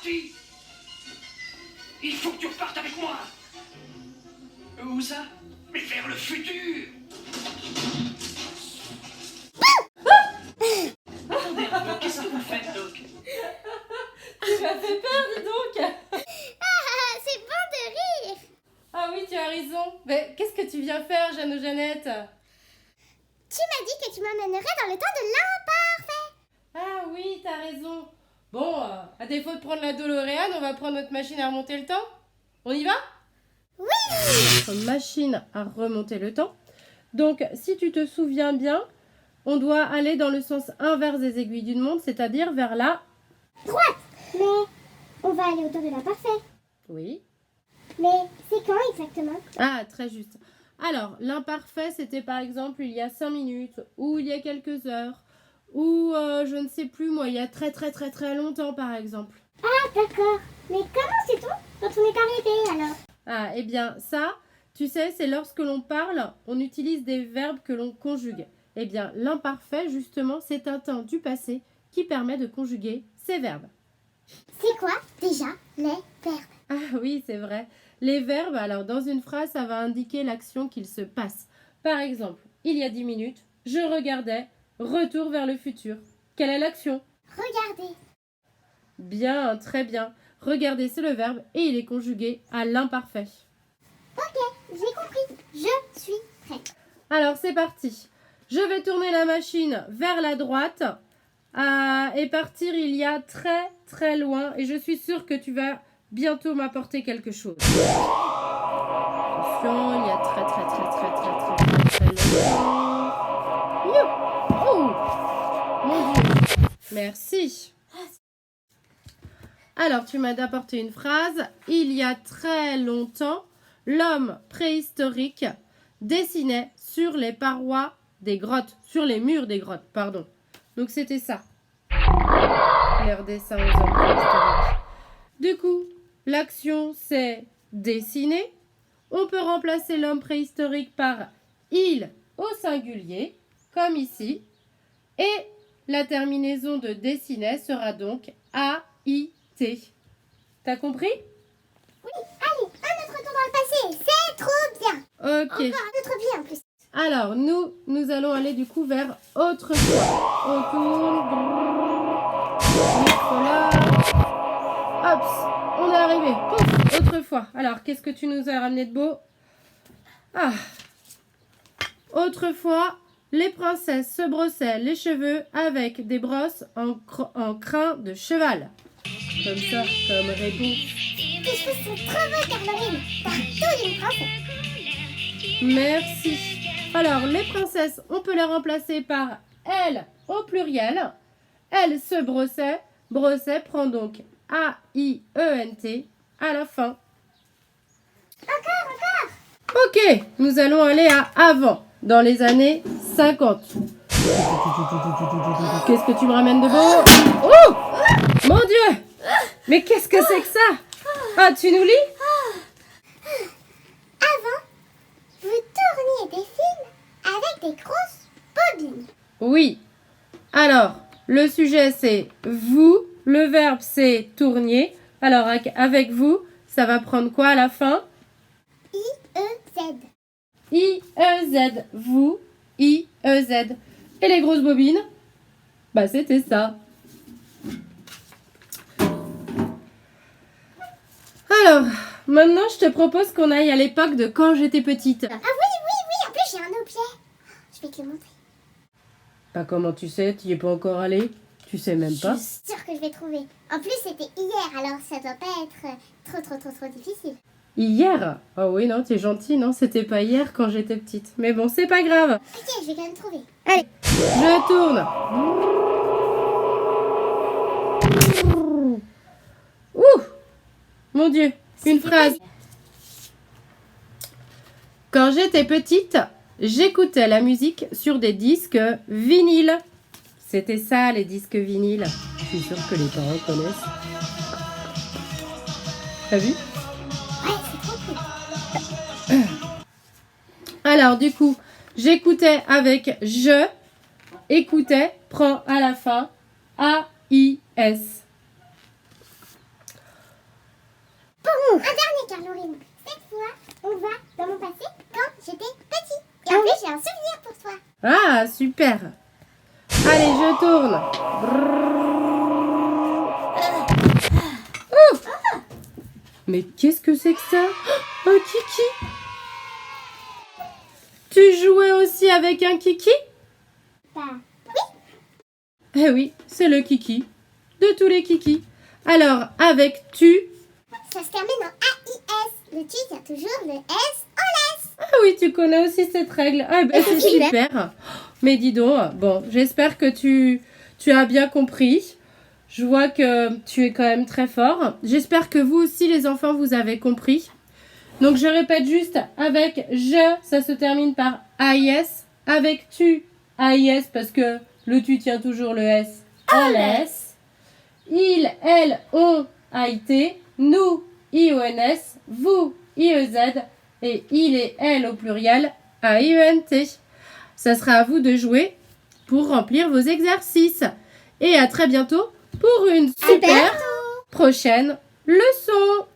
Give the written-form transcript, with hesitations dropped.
parti. Il faut que tu repartes avec moi. Où ça? Mais vers le futur. Attendez un peu, qu'est-ce que vous faites, Doc? Tu m'as fait peur, dis donc. Ah, c'est bon de rire. Ah oui, tu as raison. Mais qu'est-ce que tu viens faire, Jeanne ou Jeannette? Tu m'as dit que tu m'emmènerais dans le temps de l'imparfait. Ah oui, t'as raison. Bon, à défaut de prendre la DeLorean, on va prendre notre machine à remonter le temps. On y va? Oui. Notre machine à remonter le temps. Donc, si tu te souviens bien, on doit aller dans le sens inverse des aiguilles d'une montre, c'est-à-dire vers la... Droite. Mais on va aller au temps de l'imparfait. Oui. Mais c'est quand exactement? Ah, très juste. Alors, l'imparfait, c'était par exemple il y a 5 minutes, ou il y a quelques heures, ou je ne sais plus moi, il y a très très très très longtemps par exemple. Ah, d'accord. Mais comment sait-on quand on est arrivé alors? Ah, eh bien ça, tu sais, c'est lorsque l'on parle, on utilise des verbes que l'on conjugue. Eh bien, l'imparfait, justement, c'est un temps du passé qui permet de conjuguer ces verbes. C'est quoi déjà les verbes? Ah oui, c'est vrai. Les verbes, alors dans une phrase, ça va indiquer l'action qu'il se passe. Par exemple, il y a 10 minutes, je regardais, retour vers le futur. Quelle est l'action? Regardez. Bien, très bien. Regarder, c'est le verbe et il est conjugué à l'imparfait. Ok, j'ai compris. Je suis prête. Alors, c'est parti. Je vais tourner la machine vers la droite et partir il y a très très loin. Et je suis sûre que tu vas bientôt m'apporter quelque chose. Attention, il y a très très très très très très très très longtemps. Oh, mon Dieu. Merci. Alors, tu m'as apporté une phrase. Il y a très longtemps, l'homme préhistorique dessinait sur les parois des grottes, sur les murs des grottes, pardon. Donc, c'était ça. Leur dessin aux hommes préhistoriques. Du coup, l'action, c'est dessiner. On peut remplacer l'homme préhistorique par il au singulier, comme ici. Et la terminaison de dessinait sera donc A-I-T. T'as compris? Oui, allez, un autre tour dans le passé. C'est trop bien. Ok. Encore un autre bien en plus. Alors, nous allons aller du coup vers autrefois. On tourne. Voilà. Hop, on est arrivé. Pouf, autrefois. Alors, qu'est-ce que tu nous as ramené de beau? Ah. Autrefois, les princesses se brossaient les cheveux avec des brosses en crin de cheval. Comme ça, comme réponse. Tes cheveux sont trop beaux, Caroline. T'as tout d'une princesse. Merci. Alors, les princesses, on peut les remplacer par elles au pluriel. Elles se brossaient. Brossaient prend donc A-I-E-N-T à la fin. Encore. Ok, nous allons aller à avant, dans les années 50. Qu'est-ce que tu me ramènes de beau? Oh, mon Dieu! Mais qu'est-ce que c'est que ça? Ah, tu nous lis? Avant, vous tourniez des films avec des grosses bobines. Oui. Alors, le sujet c'est vous, le verbe c'est tournier. Alors, avec vous, ça va prendre quoi à la fin? I-E-Z. I-E-Z. Vous, I-E-Z. Et les grosses bobines? Bah, c'était ça. Alors, maintenant, je te propose qu'on aille à l'époque de quand j'étais petite. Ah oui, en plus j'ai un objet. Je vais te le montrer. Bah, comment tu sais? Tu y es pas encore allé? Tu sais même pas. Je suis sûre que je vais trouver. En plus c'était hier, alors ça doit pas être trop difficile. Hier? Oh oui, non, t'es gentil, non? C'était pas hier quand j'étais petite. Mais bon, c'est pas grave. Ok, je vais quand même trouver. Allez, je tourne. Ouh! Mon Dieu, une phrase. Quand j'étais petite, j'écoutais la musique sur des disques vinyles. C'était ça, les disques vinyles. Je suis sûre que les parents connaissent. T'as vu? Ouais, c'est trop cool. Alors, du coup, j'écoutais avec je. Écoutais prend à la fin A-I-S. Bon, un dernier, Caroline. Cette fois, on va dans mon passé quand j'étais petit. Et en plus, j'ai un souvenir pour toi. Ah, super. Allez, je tourne. Oh, mais qu'est-ce que c'est que ça? Oh, un kiki. Tu jouais aussi avec un kiki? Bah, Eh oui, c'est le kiki. De tous les kikis. Alors, avec tu... ça se termine en AIS. Le tu, il y a toujours le S en laisse. Ah oui, tu connais aussi cette règle. Ah ben c'est super. Mais dis donc, bon, j'espère que tu as bien compris. Je vois que tu es quand même très fort. J'espère que vous aussi, les enfants, vous avez compris. Donc, je répète juste, avec je, ça se termine par AIS. Avec tu, AIS, parce que le tu tient toujours le S en laisse. Il, elle, on, AIT. Nous, IONS. Vous, IEZ. Et il et elle au pluriel, AIENT. Ça sera à vous de jouer pour remplir vos exercices. Et à très bientôt pour une super prochaine leçon.